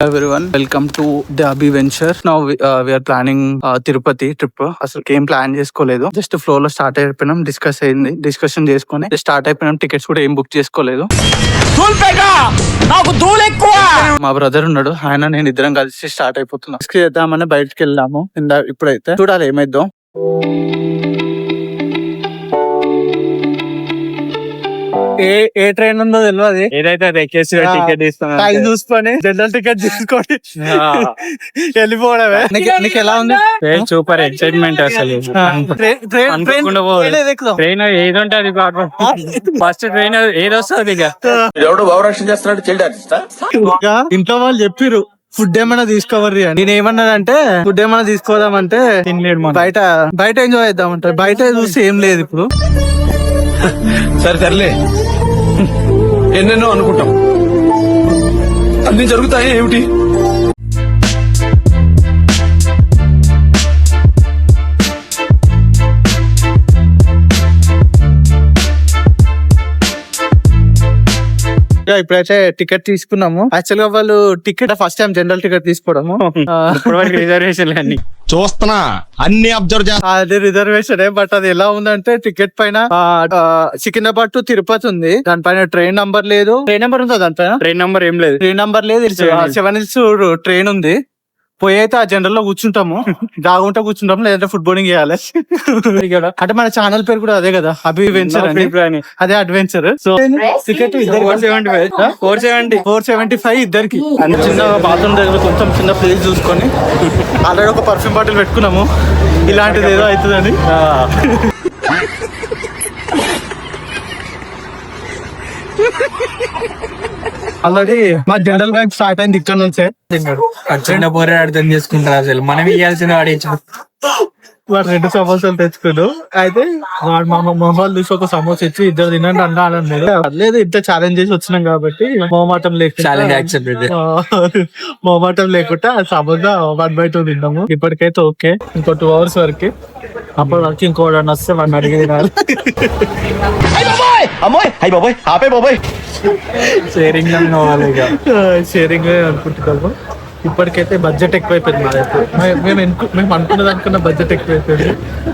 everyone, welcome to the Abhi Venture. Now we are planning Tirupati trip. అసలు ఏం plan చేసుకోలేదు, just flow లో start అయిపోయినాం. Discussion చేసుకొని స్టార్ట్ అయిపోయినాం. టికెట్స్ కూడా ఏం బుక్ చేసుకోలేదు. మా బ్రదర్ ఉన్నాడు, ఆయన నేను ఇద్దరం కలిసి స్టార్ట్ అయిపోతున్నాం. చేద్దామని బయటకు వెళ్ళాము. ఇప్పుడైతే చూడాలి ఏమైద్దాం. ఏ ట్రైన్ ఉందో తెలియదు, ఏదైతే అది ఎక్కేసి టికెట్ టైం చూసుకొని జనరల్ టికెట్ తీసుకొని వెళ్ళిపోవడమే. నీకు ఎలా ఉంది? సూపర్ ఎక్సైట్మెంట్ అసలు. ట్రైన్ ఏది ఉంటే అది ఫస్ట్ ట్రైన్ ఏదొస్తుంది ఇక ఇంట్లో వాళ్ళు చెప్పిర్రు ఫుడ్ ఏమైనా తీసుకోవర్రి అని. నేను ఏమన్నానంటే ఫుడ్ ఏమైనా తీసుకోదామంటే బయట ఎంజాయ్ చేద్దామంటే బయట చూస్తే ఏం లేదు ఇప్పుడు. సర్లే ఎన్నెన్నో అనుకుంటాం, అన్ని జరుగుతాయి ఏమిటి? ఇప్పుడైతే టికెట్ తీసుకున్నాము. యాక్చువల్ గా వాళ్ళు ticket first time general ticket తీసుకోవడము. రిజర్వేషన్ అన్ని చూస్తున్నా, అన్ని అబ్జర్వ్ చేస్తా. అది రిజర్వేషన్ బట్ అది ఎలా ఉందంటే టికెట్ పైన సికింద్రాబాద్ టు తిరుపతి ఉంది, దానిపైన ట్రైన్ నంబర్ లేదు. ట్రైన్ నెంబర్ ఉందా దానిపైన? ట్రైన్ నంబర్ ఏం లేదు. ట్రైన్ నంబర్ లేదు. 7 hills ట్రైన్ ఉంది. పోయి అయితే ఆ జనరల్ లో కూర్చుంటాము, జాగుంటా కూర్చుంటాము, లేదంటే ఫుడ్ బోర్డింగ్ చేయాలి. అంటే మన ఛానల్ పేరు కూడా అదే కదా, అభి వెంచర్ అని. అదే అడ్వెంచర్. సో టికెట్ 475 ఇద్దరికి. చిన్న బాత్రూమ్ దగ్గర కొంచెం చిన్న ప్లేస్ చూసుకొని ఆల్రెడీ ఒక పర్ఫ్యూమ్ బాటిల్ పెట్టుకున్నాము, ఇలాంటిది ఏదో అవుతుందని. ఆల్రెడీ మా జనరల్ బ్యాంక్ స్టార్ట్ అయింది ఇక్కడ నుంచే. చిన్న పోరే అర్థం చేసుకుంటారు అసలు, మనం ఇవ్వాల్సిన వాడించు. వాడు 2 సమోసాలు తెచ్చుకున్నాడు. అయితే వాడు మా మొహమాలు చూసి ఒక సమోసా ఇచ్చి ఇద్దరు తినండి అన్నాడు. లేదు ఇంత ఛాలెంజ్ చేసి వచ్చినాం కాబట్టి మొహమాటం లేకుండా సమోసా 1/2 తిన్నాము. ఇప్పటికైతే ఓకే. ఇంకో 2 hours వరకు, అప్పటి వరకు ఇంకోటి వస్తే వాడిని అడిగి తినాలి. షేరింగ్ అనుకుంటున్నాము. ఇప్పటికైతే బడ్జెట్ ఎక్కువైపోయింది మాదైతే. మేము అనుకున్న దానికన్నా బడ్జెట్ ఎక్కువైపోయింది.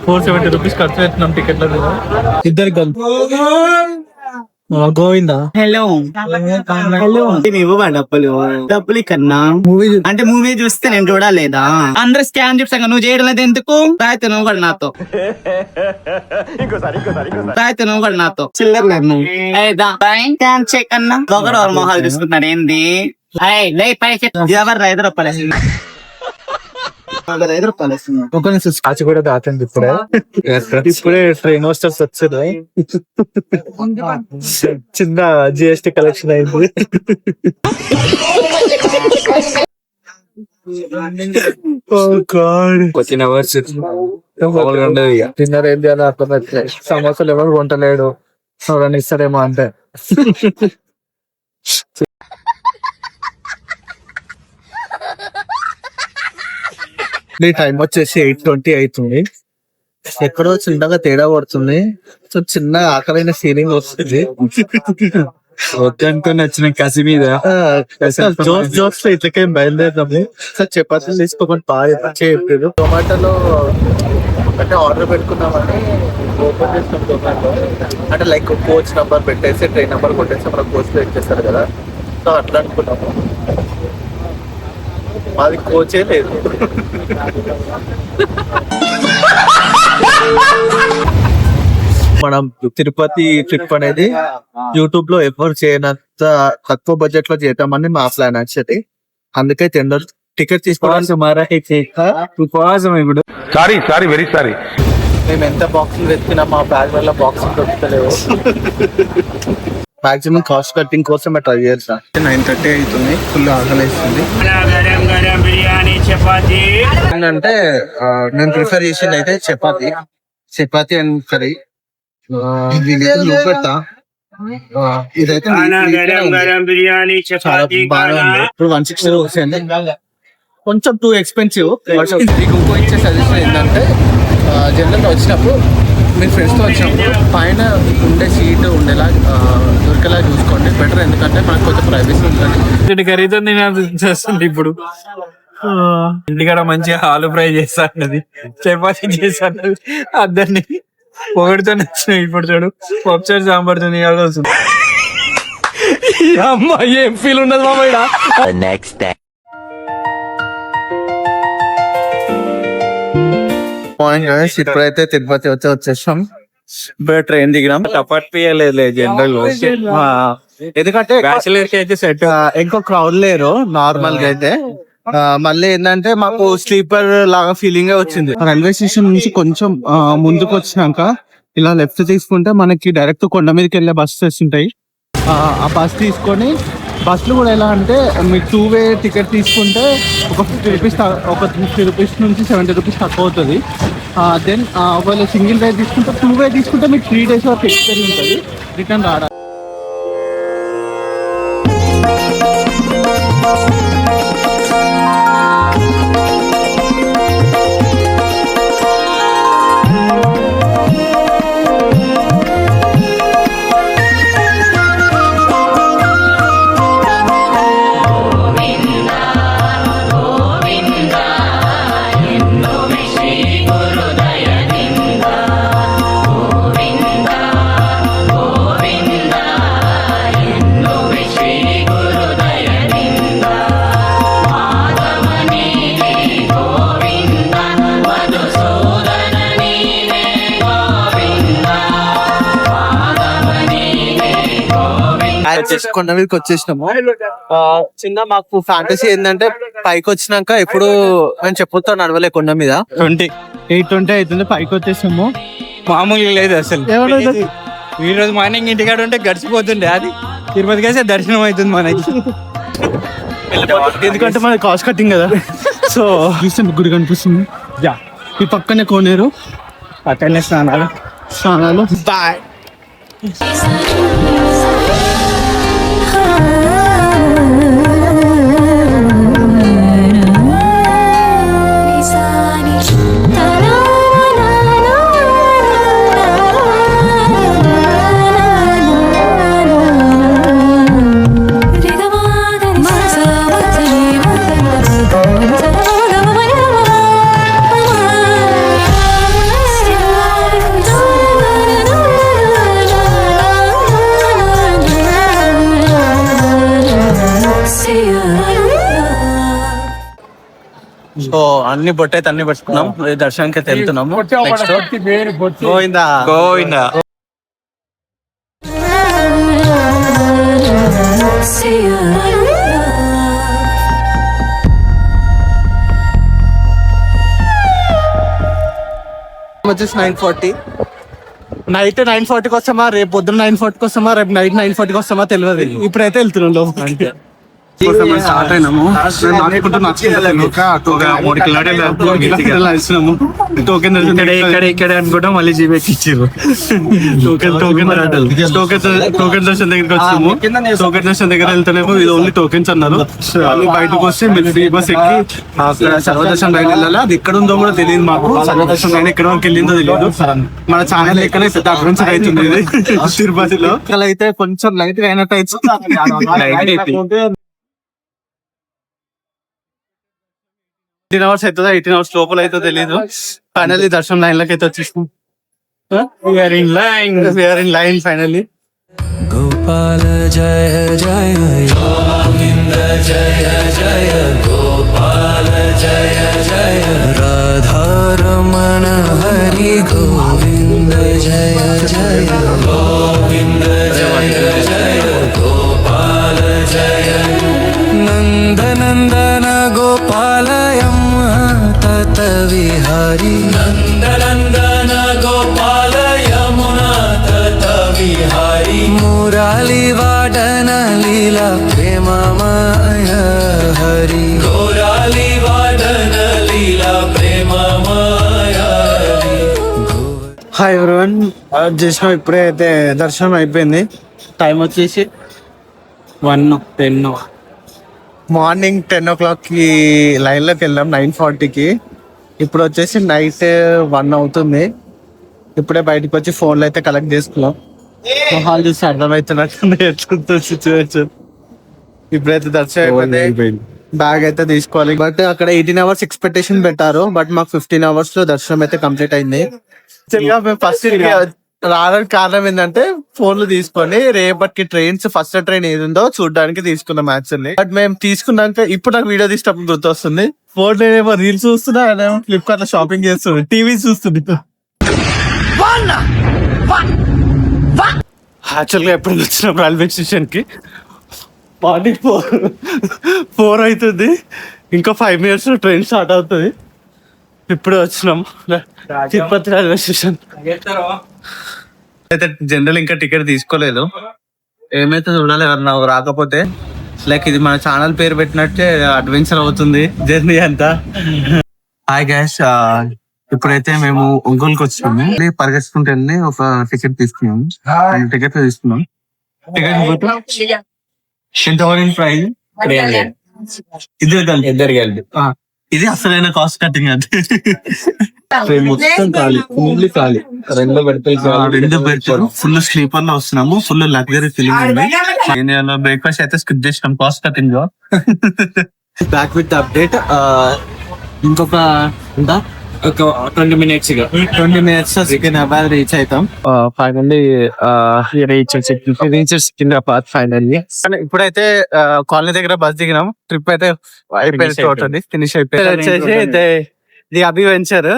470 రూపీస్ ఖర్చు పెడుతున్నాం టికెట్ల మీద ఇద్దరికి కలిపి. గోవిందా హలో డబ్బులు కన్నా అంటే మూవీ చూస్తే నేను చూడాలేదా? అందరూ స్కాన్ చెప్తాను, నువ్వు చేయడం లేదు ఎందుకు? రాయితే నువ్వు కూడా నాతో చిల్లర లేదు. స్కాన్ చెక్ అన్నా ఒకడు మొహాలు చూసుకుంటున్నారు ఏంది? ఎవరు 5 రూపాయలు స్కాచ్ కూడా దాచండి. ఇప్పుడే ట్రైన్ హోస్టర్స్ వచ్చారు. చిన్న జిఎస్టీ కలెక్షన్ అయింది. తిన్నర్ ఏం చేయాలి అర్థం అయితే. సమోసాలు ఎవరు కొంటలేడు, ఎవరన్నా ఇస్తాడేమో అంటే. టైం వచ్చేసి 8:20 అవుతుంది. ఎక్కడో చిన్నగా తేడా పడుతుంది. సో చిన్న ఆకలైన ఫీలింగ్ వస్తుంది. వద్దనుకొని వచ్చిన కసి మీద జోక్స్ లో ఇట్లకేం బయలుదేరుతాము. సార్ చపాతీలు తీసుకోకుండా బాగా చెప్పారు. టొమాటోలో అంటే ఆర్డర్ పెట్టుకున్నామని ఓపెన్ చేసినాం టొమాటో. అంటే లైక్ కోచ్ నంబర్ పెట్టేసి ట్రైన్ నంబర్ కొట్టేసి మన కోచ్ లో ఇచ్చేస్తారు కదా. సో అట్లా అనుకున్నాము. మాది కోచే లేదు. మనం తిరుపతి ట్రిప్ అనేది యూట్యూబ్ లో ఎవరు చేయనంత తక్కువ బడ్జెట్ లో చేద్దామని మా ప్లాన్ యాక్చువల్లీ. అందుకే టికెట్ తీసుకోవడానికి ఇప్పుడు సారీ వెరీ సారీ. మేము ఎంత బాక్సులు వెతికినా మా బ్యాగ్ వల్ల బాక్సులు దొరుకుతలేవు. మాక్సిమం కాస్ట్ కట్టింగ్ కోసం ట్రై చేయాలి సార్. 9:30 అవుతుంది, ఫుల్ ఆకలిస్తుంది. అంటే నేను ప్రిఫర్ చేసింది అయితే చపాతీ అండ్ కర్రీ. పెడతా. ఇదైతే ఇప్పుడు 160 రూపీస్. కొంచెం టూ ఎక్స్పెన్సివ్. ఇంకో ఇచ్చే సజెషన్ ఏంటంటే జనరల్ వచ్చినప్పుడు మీరు ఫ్రెండ్స్తో వచ్చినప్పుడు పైన ఉండే సీట్ ఉండేలా దొరికేలా చూసుకోండి బెటర్, ఎందుకంటే మనకు కొంచెం ప్రైవసీ ఉంటుంది. ఖరీదు చేస్తుంది ఇప్పుడు. ఇంటికాడ మంచిగా ఆలు ఫ్రై చేస్తానది, చపాతీ చేస్తానది, అందరినీ పొగడుతో నచ్చినాయి. ఇప్పుడు చూడు పప్పుచారు సాంబార్తో వస్తుంది. అమ్మా ఏం ఫీల్ ఉండదు మామయ్య. మార్నింగ్ ఇప్పుడైతే తిరుపతి వచ్చేసాం. ఇప్పుడు ట్రైన్ దిగినాం. తప్పట్లేదు జనరల్ ఎందుకంటే బ్యాచిలర్ కి అయితే సెట్. ఎక్కువ క్రౌడ్ లేరు నార్మల్ గా అయితే. మళ్ళీ ఏంటంటే మాకు స్లీపర్ లాగా ఫీలింగ్ వచ్చింది. రైల్వే స్టేషన్ నుంచి కొంచెం ముందుకు వచ్చినాక ఇలా లెఫ్ట్ తీసుకుంటే మనకి డైరెక్ట్ కొండ మీదకి వెళ్ళే బస్సెస్ ఉంటాయి. ఆ బస్ తీసుకొని, బస్సులు కూడా ఎలా అంటే మీరు 2-way టికెట్ తీసుకుంటే ఒక 50 రూపీస్, ఒక 50 రూపీస్ నుంచి 70 రూపీస్ తక్కువ అవుతుంది. దెన్ ఒకవేళ సింగిల్ వే తీసుకుంటే, 2-way తీసుకుంటే మీకు 3 days వరకు ఎక్స్పైరీ ఉంటుంది రిటర్న్ రావడానికి. కొండ మీదకి వచ్చేసినాము. చిన్న మాకు ఫ్యాంటసీ ఏంటంటే పైకి వచ్చినాక ఎప్పుడు నేను చెప్పుతో నడవలే కొండ మీద. 8:20 అవుతుంది, పైకి వచ్చేసాము. మామూలుగా లేదు అసలు. ఈ రోజు మార్నింగ్ ఇంటికాడ ఉంటే గడిచిపోతుండే, అది తిరుపతికి అయితే దర్శనం అవుతుంది మనకి. ఎందుకంటే మనకి కాస్ట్ కట్టింగ్ కదా. సో గుడి కనిపిస్తుంది. ఈ పక్కనే కోనేరు, అక్కడనే స్నానాలు. బాయ్. సో అన్ని బొట్టయితే అన్ని పెట్టుకున్నాం, దర్శనానికి అయితే వెళ్తున్నాము. గోవిందా గోవిందా. వచ్చేసి 9:40 నైట్. 9:40కి వస్తామా, రేపు పొద్దున 9:40కి వస్తామా, రేపు నైట్ 9:40కి వస్తామా తెలియదు. ఇప్పుడైతే వెళ్తున్నాం లోపలికి. స్టార్ట్ అయినాము. ఇక్కడ అనుకుంటా మళ్ళీ జీబెక్కి ఇచ్చారు. టోకెన్ దర్శనం దగ్గరికి వచ్చాము. టోకెన్ దర్శనం దగ్గర వెళ్తేనేమో ఇది ఓన్లీ టోకెన్స్ అన్నారు. బయటకు వస్తే మీరు ఫ్రీ బస్ ఎక్కి అక్కడ సర్వదర్శనం రైలు వెళ్ళాలి. అది ఎక్కడ ఉందో కూడా తెలియదు మాకు. సర్వదర్శనం రైలు ఎక్కడ వరకు వెళ్ళిందో తెలియదు. మన ఛానల్ ఎక్కడే పెద్ద అడ్వెంచర్ అవుతుంది ఇది తిరుపతిలో. ఇక్కడ అయితే కొంచెం లైట్ గా అయినట్టు అయితే 18 hours అవుతుందా, 18 hours లోపల అయితే తెలియదు. ఫైనల్లీ దర్శనం లైన్ లకి అయితే వచ్చేసాం. ఫైనల్లీ. గోపాల జయ జయ గోవింద జయ జయ గోపాల జయ జయ రాధారమణ హరి గోవింద జయ జయ గోవింద జయ జయ గోపాల జయ నందనందన గోపాలయం తత విహారీ నందనందన గోపాల యమునా తత విహారీ మురాలి వాడన లీలా ప్రేమమయ హరి గోరాలి వాడన లీలా ప్రేమమయ హాయ్ ఎవరివన్, చేసినాం. ఇప్పుడే అయితే దర్శనం అయిపోయింది. టైం వచ్చేసి 1:10. మార్నింగ్ 10 o'clock కి లైన్ లోకి వెళ్ళాం 9:40కి. ఇప్పుడు వచ్చేసి నైట్ 1 అవుతుంది. ఇప్పుడే బయటకు వచ్చి ఫోన్లు అయితే కలెక్ట్ చేసుకున్నాం. మొహాలు చూసి అర్థమవుతున్నట్టుంది ఎట్లుందో సిచ్యువేషన్. ఇప్పుడైతే దర్శనం అయిపోయింది. బ్యాగ్ అయితే తీసుకోవాలి. బట్ అక్కడ 18 hours ఎక్స్పెక్టేషన్ పెట్టారు. బట్ మాకు 15 hours లో దర్శనం అయితే కంప్లీట్ అయింది. మేము ఫస్ట్ రావడానికి కారణం ఏంటంటే ఫోన్లు తీసుకొని రేపటికి ట్రైన్స్ ఫస్ట్ ట్రైన్ ఏది ఉందో చూడడానికి తీసుకున్నాం యాక్చువల్లీ. బట్ మేము తీసుకున్నాక ఇప్పుడు నాకు వీడియో తీసినప్పుడు గుర్తొస్తుంది, ఫోన్ నేనేమో రీల్స్ చూస్తున్నా, ఆయన ఫ్లిప్కార్ట్ లో షాపింగ్ చేస్తుంది, టీవీ చూస్తుంది. యాక్చువల్ గా ఎప్పుడు వచ్చినాం రైల్వే స్టేషన్ కి మార్నింగ్ 4 అవుతుంది. ఇంకా 5 minutes లో ట్రైన్ స్టార్ట్ అవుతుంది. ఇప్పుడు వచ్చినాం తిరుపతి రైల్వే స్టేషన్. అయితే జనరల్ ఇంకా టికెట్ తీసుకోలేదు. ఏమైతే చూడాలి ఎవరన్నా రాకపోతే. లైక్ ఇది మన ఛానల్ పేరు పెట్టినట్టే అడ్వెంచర్ అవుతుంది జర్నీ అంతా. హాయ్ గ్యాస్, ఇప్పుడైతే మేము ఒంగోలుకి వచ్చాము. పరిగెత్తుకుంటూ వెళ్ళి ఒక టికెట్ తీసుకున్నాము. టికెట్ తీసుకున్నాం. టికెట్ ఎంత పడింది ప్రైజ్? ఇద్దరు కలిపి. ఇది అసలైన కాస్ట్ కటింగ్ అంటే. మొత్తం ఖాళీ, ఫుల్ ఖాళీ. రెండు పెడతారు. ఫుల్ స్లీపర్ లో వస్తున్నాము. ఫుల్ లగ్జరీ ఫీలింగ్ ఉంది. నేను బ్రేక్ఫాస్ట్ అయితే స్కిప్ చేసినాం కాస్ట్ కటింగ్ లో. Back with update. ఇంకొక 20 minutes సికింద్రాబాద్ రీచ్ అవుతాం. Finally Secunderabad finally. ఇప్పుడైతే కాలనీ దగ్గర బస్ దిగినాం. ట్రిప్ అయితే అయిపోయింది, టోటల్లీ ఫినిష్ అయిపోయింది. వచ్చేసి అయితే ది అడ్వెంచర్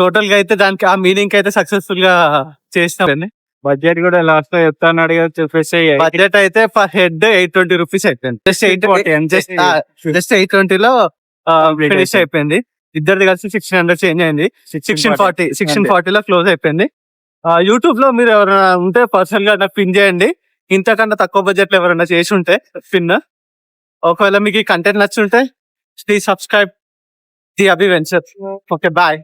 టోటల్ గా అయితే దానికి ఆ మీనింగ్ అయితే సక్సెస్ఫుల్ గా చేసినాం. బడ్జెట్ కూడా లాస్ట్ లో చెప్తాను అడిగా చెప్పేసి బడ్జెట్ అయితే పర్ హెడ్ 820 rupees అయిపోయింది. జస్ట్ 820 లో ఫినిష్ అయిపోయింది. ఇద్దరిది కలిసి 1600 చేంజ్ అయింది. 1640 లో క్లోజ్ అయిపోయింది. యూట్యూబ్ లో మీరు ఎవరైనా ఉంటే పర్సనల్ గా నాకు పిన్ చేయండి. ఇంతకన్నా తక్కువ బడ్జెట్ లో ఎవరైనా చేసి ఉంటే పిన్. ఒకవేళ మీకు ఈ కంటెంట్ నచ్చుంటే please subscribe the adventure. Okay, bye.